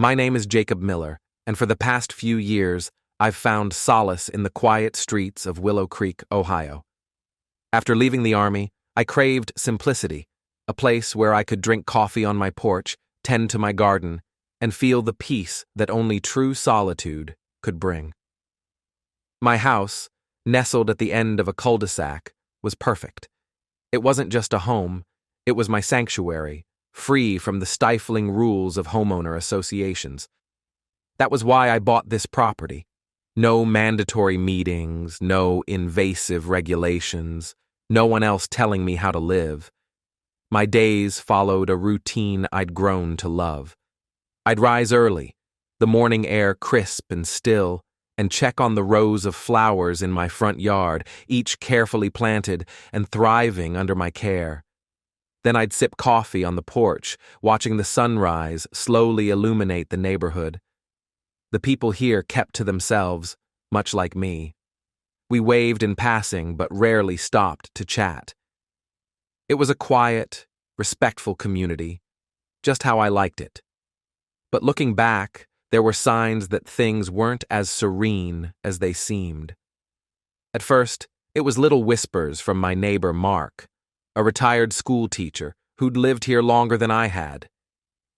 My name is Jacob Miller, and for the past few years, I've found solace in the quiet streets of Willow Creek, Ohio. After leaving the Army, I craved simplicity, a place where I could drink coffee on my porch, tend to my garden, and feel the peace that only true solitude could bring. My house, nestled at the end of a cul-de-sac, was perfect. It wasn't just a home, it was my sanctuary, free from the stifling rules of homeowner associations. That was why I bought this property. No mandatory meetings, no invasive regulations, no one else telling me how to live. My days followed a routine I'd grown to love. I'd rise early, the morning air crisp and still, and check on the rows of flowers in my front yard, each carefully planted and thriving under my care. Then I'd sip coffee on the porch, watching the sunrise slowly illuminate the neighborhood. The people here kept to themselves, much like me. We waved in passing, but rarely stopped to chat. It was a quiet, respectful community, just how I liked it. But looking back, there were signs that things weren't as serene as they seemed. At first, it was little whispers from my neighbor Mark, a retired school teacher who'd lived here longer than I had.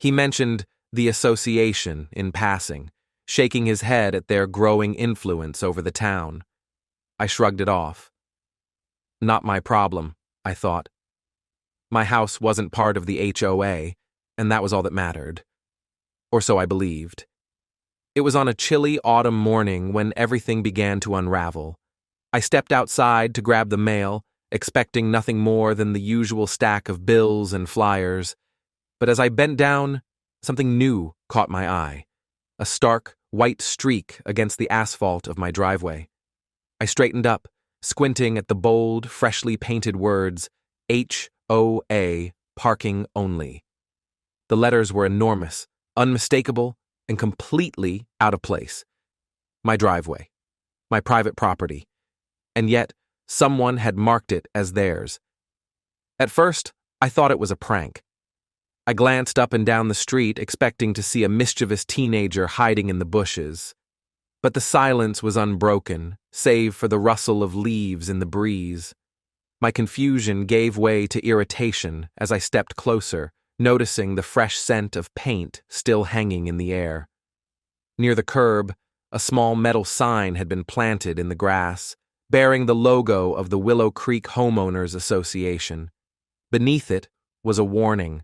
He mentioned the association in passing, shaking his head at their growing influence over the town. I shrugged it off. Not my problem, I thought. My house wasn't part of the HOA, and that was all that mattered. Or so I believed. It was on a chilly autumn morning when everything began to unravel. I stepped outside to grab the mail, expecting nothing more than the usual stack of bills and flyers. But as I bent down, something new caught my eye. A stark, white streak against the asphalt of my driveway. I straightened up, squinting at the bold, freshly painted words, HOA, parking only. The letters were enormous, unmistakable, and completely out of place. My driveway, my private property, and yet someone had marked it as theirs. At first, I thought it was a prank. I glanced up and down the street, expecting to see a mischievous teenager hiding in the bushes. But the silence was unbroken, save for the rustle of leaves in the breeze. My confusion gave way to irritation as I stepped closer, noticing the fresh scent of paint still hanging in the air. Near the curb, a small metal sign had been planted in the grass, bearing the logo of the Willow Creek Homeowners Association. Beneath it was a warning.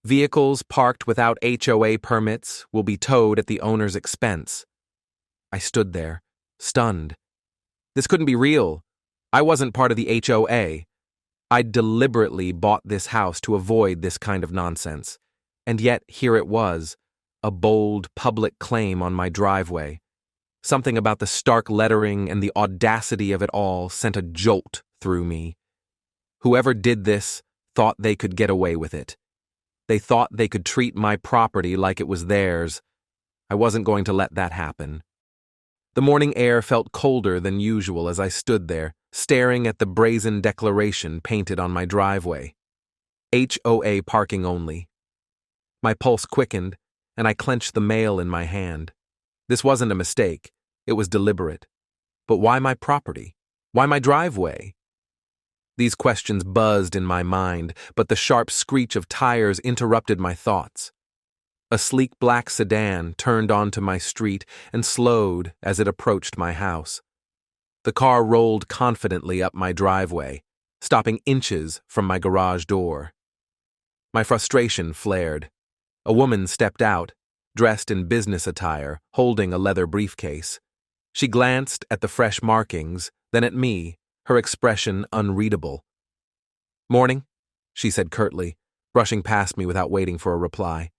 Vehicles parked without HOA permits will be towed at the owner's expense. I stood there, stunned. This couldn't be real. I wasn't part of the HOA. I'd deliberately bought this house to avoid this kind of nonsense. And yet here it was, a bold public claim on my driveway. Something about the stark lettering and the audacity of it all sent a jolt through me. Whoever did this thought they could get away with it. They thought they could treat my property like it was theirs. I wasn't going to let that happen. The morning air felt colder than usual as I stood there, staring at the brazen declaration painted on my driveway. HOA parking only. My pulse quickened, and I clenched the mail in my hand. This wasn't a mistake. It was deliberate. But why my property? Why my driveway? These questions buzzed in my mind, but the sharp screech of tires interrupted my thoughts. A sleek black sedan turned onto my street and slowed as it approached my house. The car rolled confidently up my driveway, stopping inches from my garage door. My frustration flared. A woman stepped out, dressed in business attire, holding a leather briefcase. She glanced at the fresh markings, then at me, her expression unreadable. "Morning," she said curtly, brushing past me without waiting for a reply.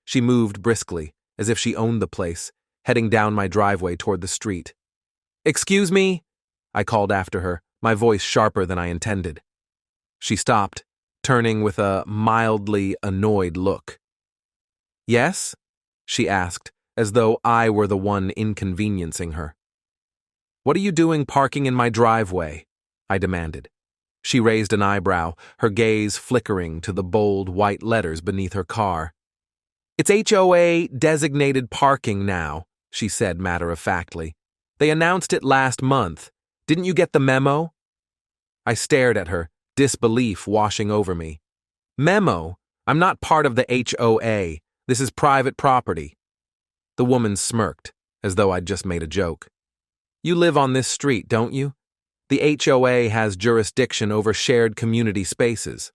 She moved briskly, as if she owned the place, heading down my driveway toward the street. "Excuse me," I called after her, my voice sharper than I intended. She stopped, turning with a mildly annoyed look. "Yes?" she asked, as though I were the one inconveniencing her. "What are you doing parking in my driveway?" I demanded. She raised an eyebrow, her gaze flickering to the bold white letters beneath her car. It's HOA designated parking now, she said matter-of-factly. They announced it last month. Didn't you get the memo? I stared at her, disbelief washing over me. Memo? I'm not part of the HOA. This is private property. The woman smirked, as though I'd just made a joke. You live on this street, don't you? The HOA has jurisdiction over shared community spaces.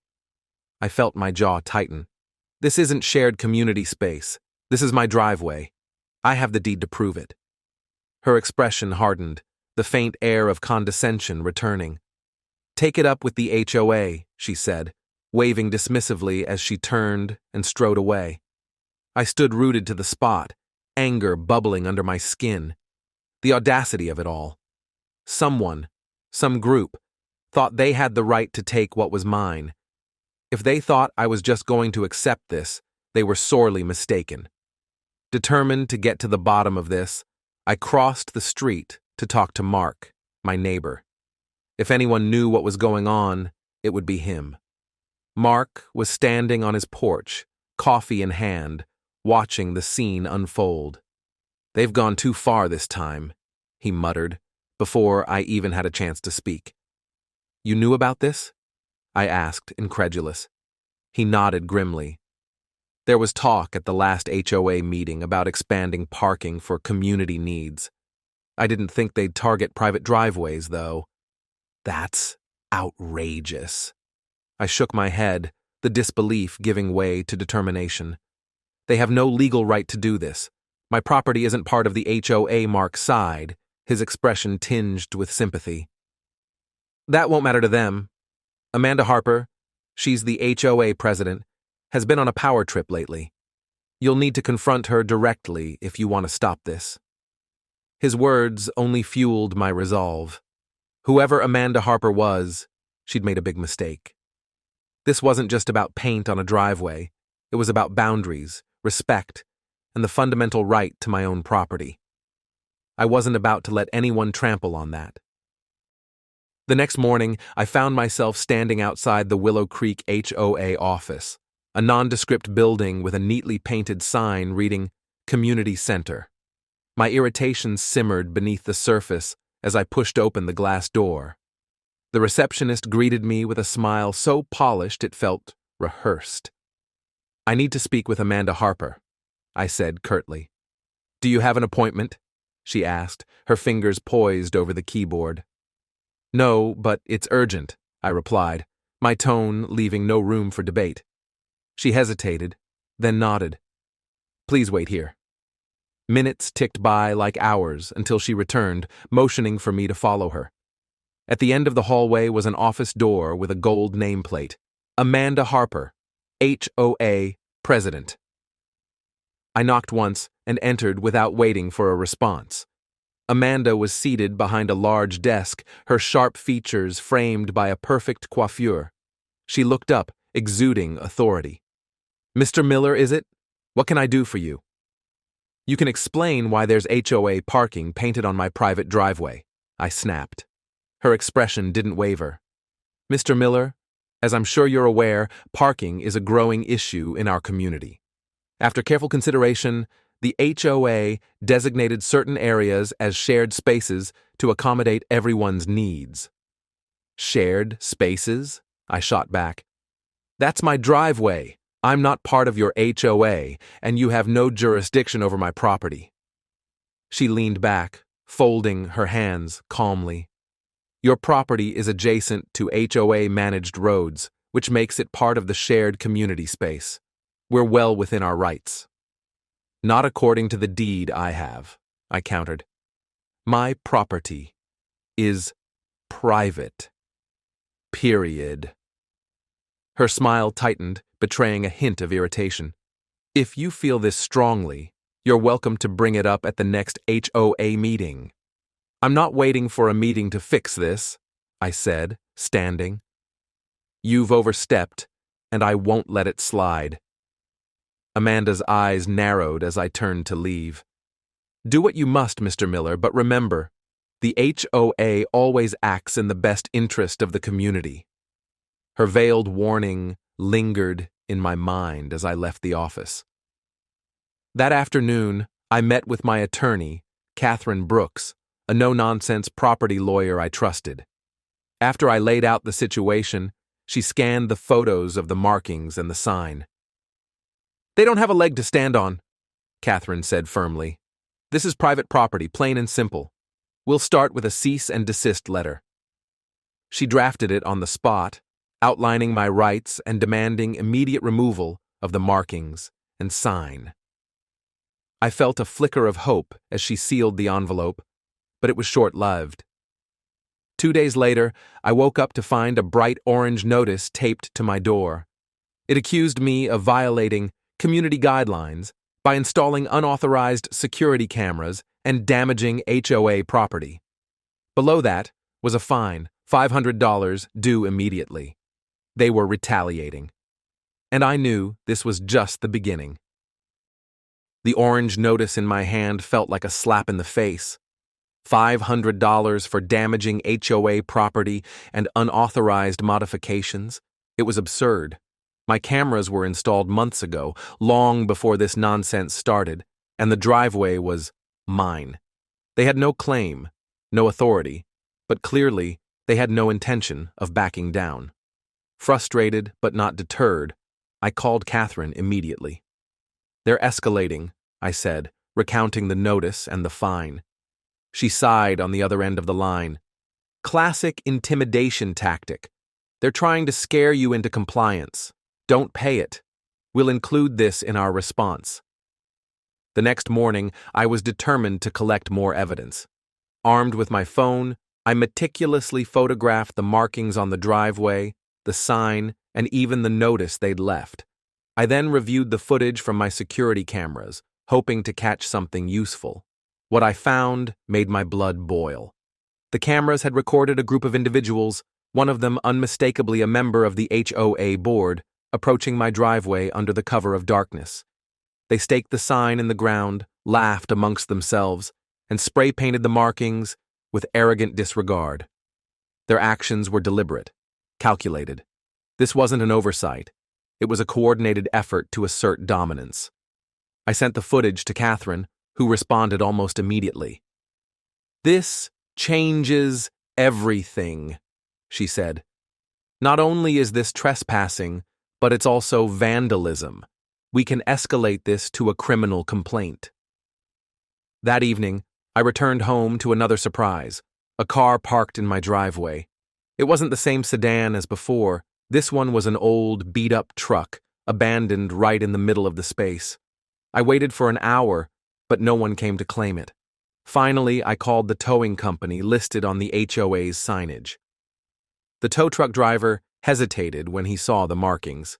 I felt my jaw tighten. This isn't shared community space. This is my driveway. I have the deed to prove it. Her expression hardened, the faint air of condescension returning. Take it up with the HOA, she said, waving dismissively as she turned and strode away. I stood rooted to the spot, anger bubbling under my skin. The audacity of it all. Someone, some group, thought they had the right to take what was mine. If they thought I was just going to accept this, they were sorely mistaken. Determined to get to the bottom of this, I crossed the street to talk to Mark, my neighbor. If anyone knew what was going on, it would be him. Mark was standing on his porch, coffee in hand, watching the scene unfold. They've gone too far this time, he muttered, before I even had a chance to speak. You knew about this? I asked, incredulous. He nodded grimly. There was talk at the last HOA meeting about expanding parking for community needs. I didn't think they'd target private driveways, though. That's outrageous. I shook my head, the disbelief giving way to determination. They have no legal right to do this. My property isn't part of the HOA, Mark sighed, his expression tinged with sympathy. That won't matter to them. Amanda Harper, she's the HOA president, has been on a power trip lately. You'll need to confront her directly if you want to stop this. His words only fueled my resolve. Whoever Amanda Harper was, she'd made a big mistake. This wasn't just about paint on a driveway. It was about boundaries, respect, and the fundamental right to my own property. I wasn't about to let anyone trample on that. The next morning, I found myself standing outside the Willow Creek HOA office, a nondescript building with a neatly painted sign reading Community Center. My irritation simmered beneath the surface as I pushed open the glass door. The receptionist greeted me with a smile so polished it felt rehearsed. I need to speak with Amanda Harper, I said curtly. Do you have an appointment? She asked, her fingers poised over the keyboard. No, but it's urgent, I replied, my tone leaving no room for debate. She hesitated, then nodded. Please wait here. Minutes ticked by like hours until she returned, motioning for me to follow her. At the end of the hallway was an office door with a gold nameplate. Amanda Harper, HOA President. I knocked once and entered without waiting for a response. Amanda was seated behind a large desk, her sharp features framed by a perfect coiffure. She looked up, exuding authority. Mr. Miller, is it? What can I do for you? You can explain why there's HOA parking painted on my private driveway, I snapped. Her expression didn't waver. Mr. Miller, as I'm sure you're aware, parking is a growing issue in our community. After careful consideration, the HOA designated certain areas as shared spaces to accommodate everyone's needs. Shared spaces? I shot back. That's my driveway. I'm not part of your HOA, and you have no jurisdiction over my property. She leaned back, folding her hands calmly. Your property is adjacent to HOA-managed roads, which makes it part of the shared community space. We're well within our rights. Not according to the deed I have, I countered. My property is private. Period. Her smile tightened, betraying a hint of irritation. If you feel this strongly, you're welcome to bring it up at the next HOA meeting. I'm not waiting for a meeting to fix this, I said, standing. You've overstepped, and I won't let it slide. Amanda's eyes narrowed as I turned to leave. Do what you must, Mr. Miller, but remember, the HOA always acts in the best interest of the community. Her veiled warning lingered in my mind as I left the office. That afternoon, I met with my attorney, Catherine Brooks, a no-nonsense property lawyer I trusted. After I laid out the situation, she scanned the photos of the markings and the sign. "They don't have a leg to stand on," Catherine said firmly. "This is private property, plain and simple. We'll start with a cease and desist letter." She drafted it on the spot, outlining my rights and demanding immediate removal of the markings and sign. I felt a flicker of hope as she sealed the envelope, but it was short-lived. 2 days later, I woke up to find a bright orange notice taped to my door. It accused me of violating community guidelines by installing unauthorized security cameras and damaging HOA property. Below that was a fine, $500 due immediately. They were retaliating. And I knew this was just the beginning. The orange notice in my hand felt like a slap in the face. $500 for damaging HOA property and unauthorized modifications. It was absurd. My cameras were installed months ago, long before this nonsense started, and the driveway was mine. They had no claim, no authority, but clearly they had no intention of backing down. Frustrated but not deterred, I called Catherine immediately. "They're escalating," I said, recounting the notice and the fine. She sighed on the other end of the line. "Classic intimidation tactic. They're trying to scare you into compliance. Don't pay it. We'll include this in our response." The next morning, I was determined to collect more evidence. Armed with my phone, I meticulously photographed the markings on the driveway, the sign, and even the notice they'd left. I then reviewed the footage from my security cameras, hoping to catch something useful. What I found made my blood boil. The cameras had recorded a group of individuals, one of them unmistakably a member of the HOA board, approaching my driveway under the cover of darkness. They staked the sign in the ground, laughed amongst themselves, and spray-painted the markings with arrogant disregard. Their actions were deliberate, calculated. This wasn't an oversight. It was a coordinated effort to assert dominance. I sent the footage to Catherine, who responded almost immediately. "This changes everything," she said. "Not only is this trespassing, but it's also vandalism. We can escalate this to a criminal complaint." That evening, I returned home to another surprise, a car parked in my driveway. It wasn't the same sedan as before. This one was an old, beat-up truck, abandoned right in the middle of the space. I waited for an hour, but no one came to claim it. Finally, I called the towing company listed on the HOA's signage. The tow truck driver hesitated when he saw the markings.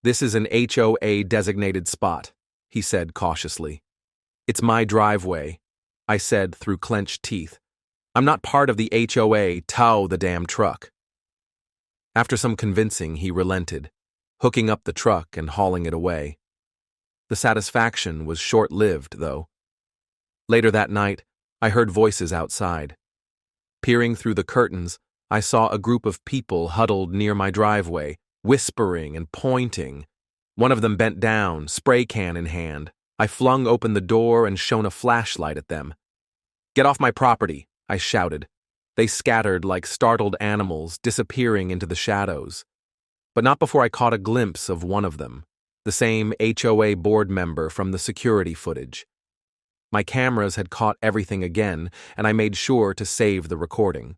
"This is an HOA-designated spot," he said cautiously. "It's my driveway," I said through clenched teeth. "I'm not part of the HOA, tow the damn truck." After some convincing, he relented, hooking up the truck and hauling it away. The satisfaction was short-lived, though. Later that night, I heard voices outside. Peering through the curtains, I saw a group of people huddled near my driveway, whispering and pointing. One of them bent down, spray can in hand. I flung open the door and shone a flashlight at them. "Get off my property," I shouted. They scattered like startled animals, disappearing into the shadows. But not before I caught a glimpse of one of them, the same HOA board member from the security footage. My cameras had caught everything again, and I made sure to save the recording.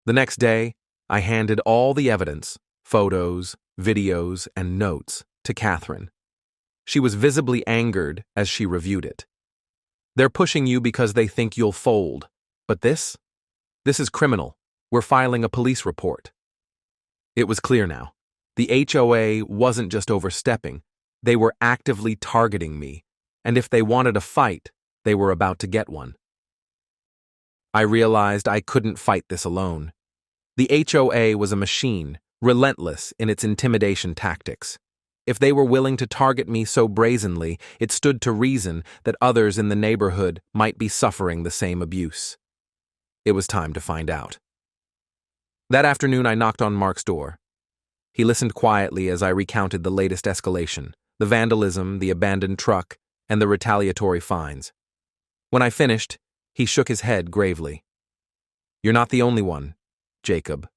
The next day, I handed all the evidence, photos, videos, and notes, to Catherine. She was visibly angered as she reviewed it. "They're pushing you because they think you'll fold. But this is criminal. We're filing a police report." It was clear now. The HOA wasn't just overstepping. They were actively targeting me, and if they wanted a fight, they were about to get one. I realized I couldn't fight this alone. The HOA was a machine, relentless in its intimidation tactics. If they were willing to target me so brazenly, it stood to reason that others in the neighborhood might be suffering the same abuse. It was time to find out. That afternoon, I knocked on Mark's door. He listened quietly as I recounted the latest escalation, the vandalism, the abandoned truck, and the retaliatory fines. When I finished, he shook his head gravely. "You're not the only one, Jacob,"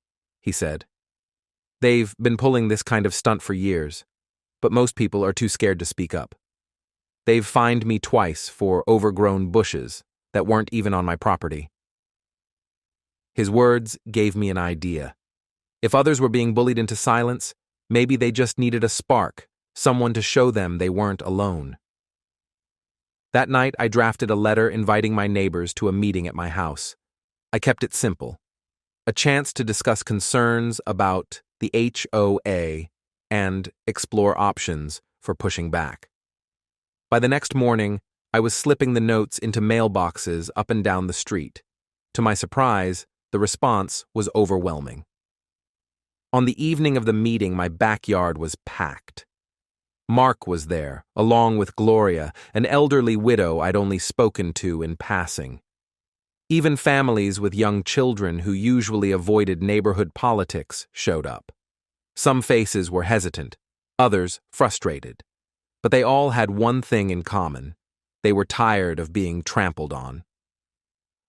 he said. "They've been pulling this kind of stunt for years, but most people are too scared to speak up. They've fined me twice for overgrown bushes that weren't even on my property." His words gave me an idea. If others were being bullied into silence, maybe they just needed a spark, someone to show them they weren't alone. That night, I drafted a letter inviting my neighbors to a meeting at my house. I kept it simple. A chance to discuss concerns about the HOA and explore options for pushing back. By the next morning, I was slipping the notes into mailboxes up and down the street. To my surprise, the response was overwhelming. On the evening of the meeting, my backyard was packed. Mark was there, along with Gloria, an elderly widow I'd only spoken to in passing. Even families with young children who usually avoided neighborhood politics showed up. Some faces were hesitant, others frustrated. But they all had one thing in common. They were tired of being trampled on.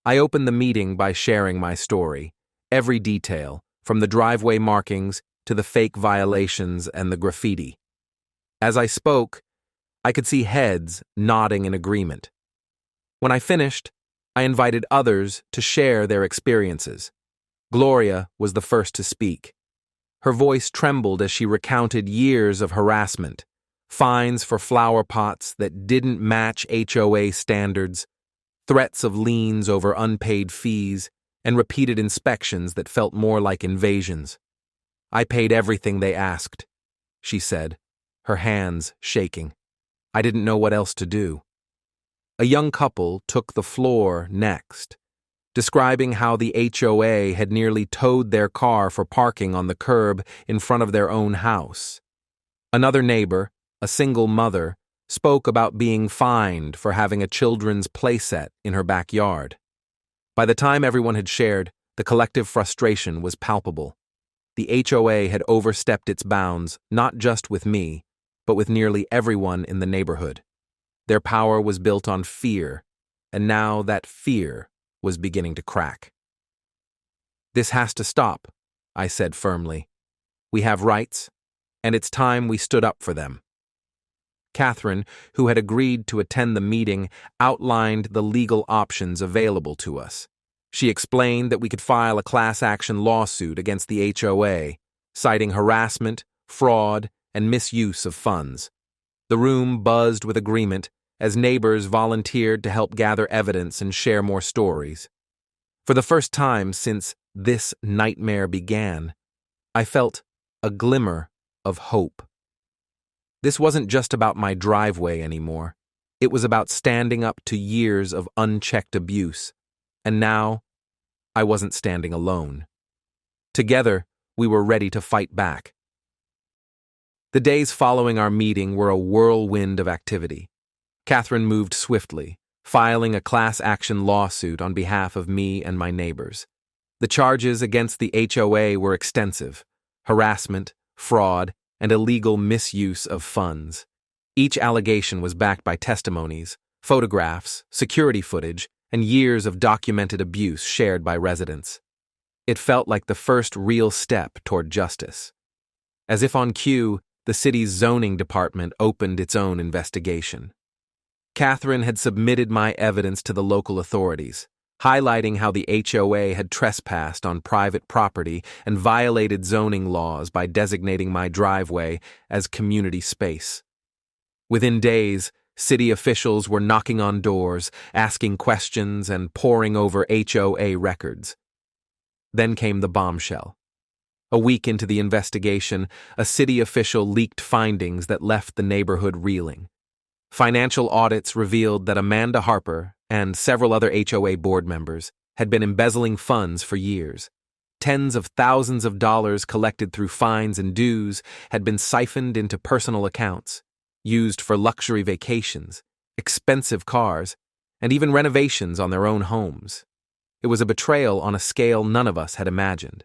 I opened the meeting by sharing my story, every detail, from the driveway markings to the fake violations and the graffiti. As I spoke, I could see heads nodding in agreement. When I finished, I invited others to share their experiences. Gloria was the first to speak. Her voice trembled as she recounted years of harassment, fines for flower pots that didn't match HOA standards, threats of liens over unpaid fees, and repeated inspections that felt more like invasions. "I paid everything they asked," she said, her hands shaking. "I didn't know what else to do." A young couple took the floor next, describing how the HOA had nearly towed their car for parking on the curb in front of their own house. Another neighbor, a single mother, spoke about being fined for having a children's playset in her backyard. By the time everyone had shared, the collective frustration was palpable. The HOA had overstepped its bounds, not just with me, but with nearly everyone in the neighborhood. Their power was built on fear, and now that fear was beginning to crack. "This has to stop," I said firmly. "We have rights, and it's time we stood up for them." Catherine, who had agreed to attend the meeting, outlined the legal options available to us. She explained that we could file a class action lawsuit against the HOA, citing harassment, fraud, and misuse of funds. The room buzzed with agreement as neighbors volunteered to help gather evidence and share more stories. For the first time since this nightmare began, I felt a glimmer of hope. This wasn't just about my driveway anymore. It was about standing up to years of unchecked abuse. And now, I wasn't standing alone. Together, we were ready to fight back. The days following our meeting were a whirlwind of activity. Catherine moved swiftly, filing a class action lawsuit on behalf of me and my neighbors. The charges against the HOA were extensive: harassment, fraud, and illegal misuse of funds. Each allegation was backed by testimonies, photographs, security footage, and years of documented abuse shared by residents. It felt like the first real step toward justice. As if on cue, the city's zoning department opened its own investigation. Catherine had submitted my evidence to the local authorities, highlighting how the HOA had trespassed on private property and violated zoning laws by designating my driveway as community space. Within days, city officials were knocking on doors, asking questions, and poring over HOA records. Then came the bombshell. A week into the investigation, a city official leaked findings that left the neighborhood reeling. Financial audits revealed that Amanda Harper and several other HOA board members had been embezzling funds for years. Tens of thousands of dollars collected through fines and dues had been siphoned into personal accounts, used for luxury vacations, expensive cars, and even renovations on their own homes. It was a betrayal on a scale none of us had imagined.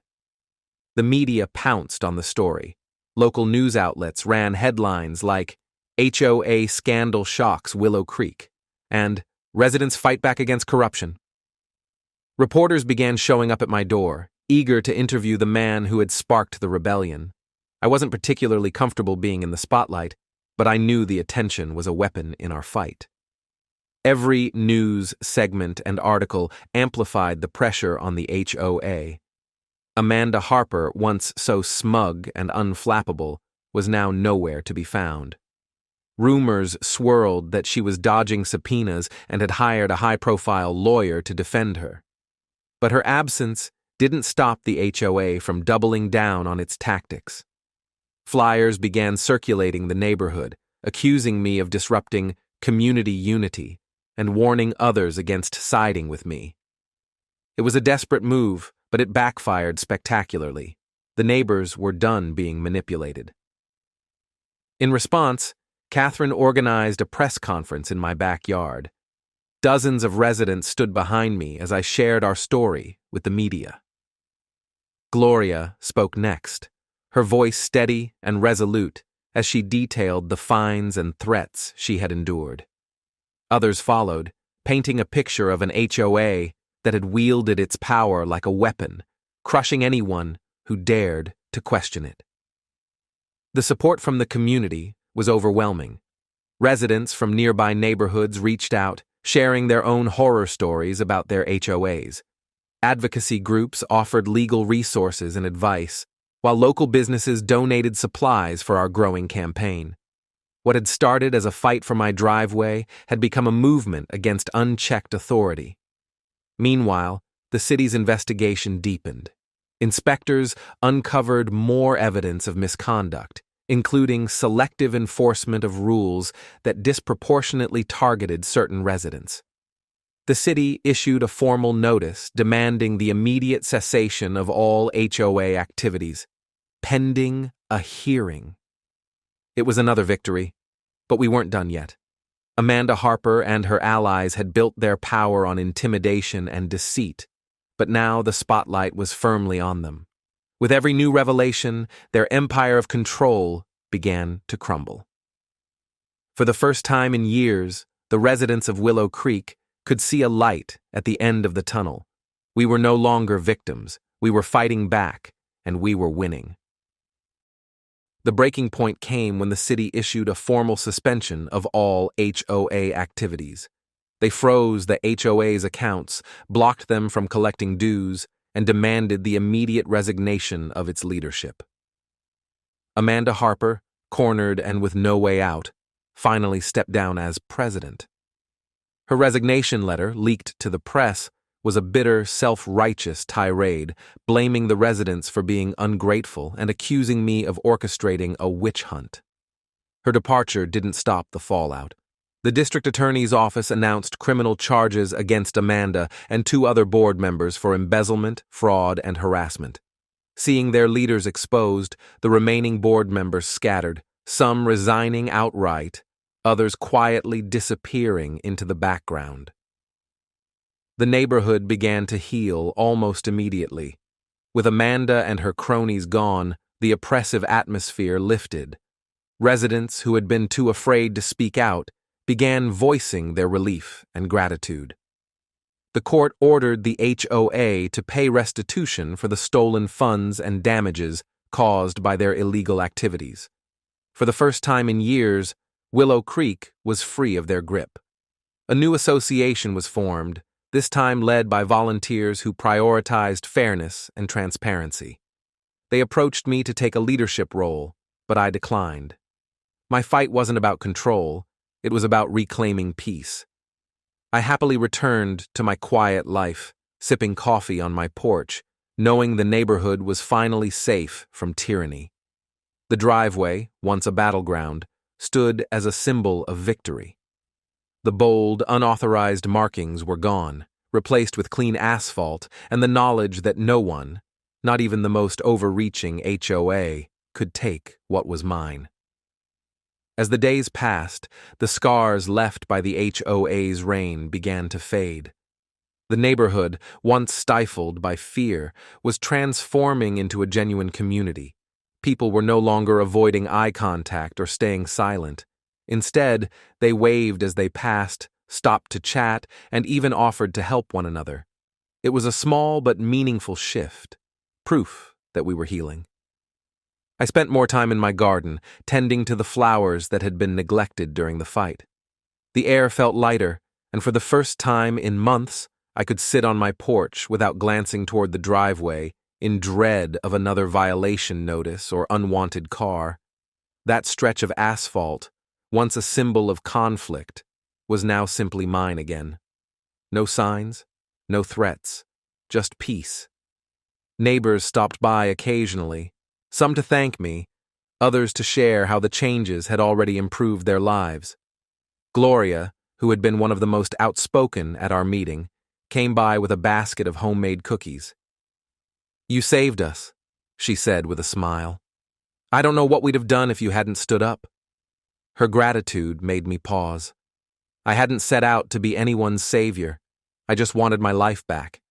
The media pounced on the story. Local news outlets ran headlines like, HOA scandal shocks Willow Creek, and residents fight back against corruption. Reporters began showing up at my door, eager to interview the man who had sparked the rebellion. I wasn't particularly comfortable being in the spotlight, but I knew the attention was a weapon in our fight. Every news segment and article amplified the pressure on the HOA. Amanda Harper, once so smug and unflappable, was now nowhere to be found. Rumors swirled that she was dodging subpoenas and had hired a high-profile lawyer to defend her. But her absence didn't stop the HOA from doubling down on its tactics. Flyers began circulating the neighborhood, accusing me of disrupting community unity and warning others against siding with me. It was a desperate move, but it backfired spectacularly. The neighbors were done being manipulated. In response, Catherine organized a press conference in my backyard. Dozens of residents stood behind me as I shared our story with the media. Gloria spoke next, her voice steady and resolute as she detailed the fines and threats she had endured. Others followed, painting a picture of an HOA that had wielded its power like a weapon, crushing anyone who dared to question it. The support from the community was overwhelming. Residents from nearby neighborhoods reached out, sharing their own horror stories about their HOAs. Advocacy groups offered legal resources and advice, while local businesses donated supplies for our growing campaign. What had started as a fight for my driveway had become a movement against unchecked authority. Meanwhile, the city's investigation deepened. Inspectors uncovered more evidence of misconduct, including selective enforcement of rules that disproportionately targeted certain residents. The city issued a formal notice demanding the immediate cessation of all HOA activities, pending a hearing. It was another victory, but we weren't done yet. Amanda Harper and her allies had built their power on intimidation and deceit, but now the spotlight was firmly on them. With every new revelation, their empire of control began to crumble. For the first time in years, the residents of Willow Creek could see a light at the end of the tunnel. We were no longer victims, we were fighting back, and we were winning. The breaking point came when the city issued a formal suspension of all HOA activities. They froze the HOA's accounts, blocked them from collecting dues, and demanded the immediate resignation of its leadership. Amanda Harper, cornered and with no way out, finally stepped down as president. Her resignation letter, leaked to the press, was a bitter, self-righteous tirade, blaming the residents for being ungrateful and accusing me of orchestrating a witch hunt. Her departure didn't stop the fallout. The district attorney's office announced criminal charges against Amanda and 2 other board members for embezzlement, fraud, and harassment. Seeing their leaders exposed, the remaining board members scattered, some resigning outright, others quietly disappearing into the background. The neighborhood began to heal almost immediately. With Amanda and her cronies gone, the oppressive atmosphere lifted. Residents who had been too afraid to speak out began voicing their relief and gratitude. The court ordered the HOA to pay restitution for the stolen funds and damages caused by their illegal activities. For the first time in years, Willow Creek was free of their grip. A new association was formed, this time led by volunteers who prioritized fairness and transparency. They approached me to take a leadership role, but I declined. My fight wasn't about control, it was about reclaiming peace. I happily returned to my quiet life, sipping coffee on my porch, knowing the neighborhood was finally safe from tyranny. The driveway, once a battleground, stood as a symbol of victory. The bold, unauthorized markings were gone, replaced with clean asphalt and the knowledge that no one, not even the most overreaching HOA, could take what was mine. As the days passed, the scars left by the HOA's reign began to fade. The neighborhood, once stifled by fear, was transforming into a genuine community. People were no longer avoiding eye contact or staying silent. Instead, they waved as they passed, stopped to chat, and even offered to help one another. It was a small but meaningful shift, proof that we were healing. I spent more time in my garden, tending to the flowers that had been neglected during the fight. The air felt lighter, and for the first time in months, I could sit on my porch without glancing toward the driveway in dread of another violation notice or unwanted car. That stretch of asphalt, once a symbol of conflict, was now simply mine again. No signs, no threats, just peace. Neighbors stopped by occasionally, some to thank me, others to share how the changes had already improved their lives. Gloria, who had been one of the most outspoken at our meeting, came by with a basket of homemade cookies. "You saved us," she said with a smile. "I don't know what we'd have done if you hadn't stood up." Her gratitude made me pause. I hadn't set out to be anyone's savior. I just wanted my life back.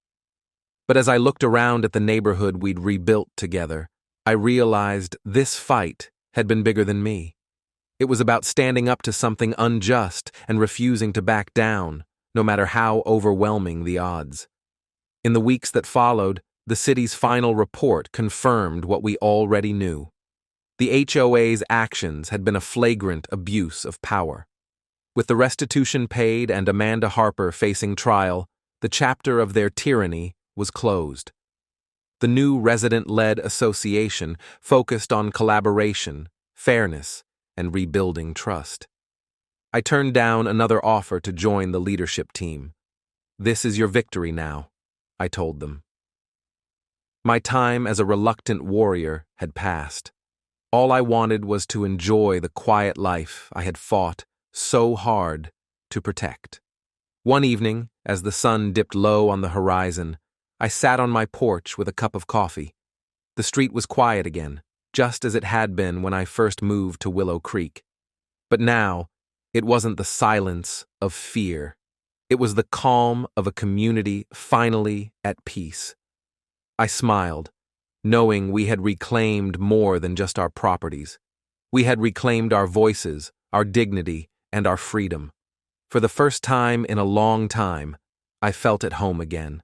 But as I looked around at the neighborhood we'd rebuilt together, I realized this fight had been bigger than me. It was about standing up to something unjust and refusing to back down, no matter how overwhelming the odds. In the weeks that followed, the city's final report confirmed what we already knew. The HOA's actions had been a flagrant abuse of power. With the restitution paid and Amanda Harper facing trial, the chapter of their tyranny was closed. The new resident-led association focused on collaboration, fairness, and rebuilding trust. I turned down another offer to join the leadership team. "This is your victory now," I told them. My time as a reluctant warrior had passed. All I wanted was to enjoy the quiet life I had fought so hard to protect. One evening, as the sun dipped low on the horizon, I sat on my porch with a cup of coffee. The street was quiet again, just as it had been when I first moved to Willow Creek. But now, it wasn't the silence of fear. It was the calm of a community finally at peace. I smiled, knowing we had reclaimed more than just our properties. We had reclaimed our voices, our dignity, and our freedom. For the first time in a long time, I felt at home again.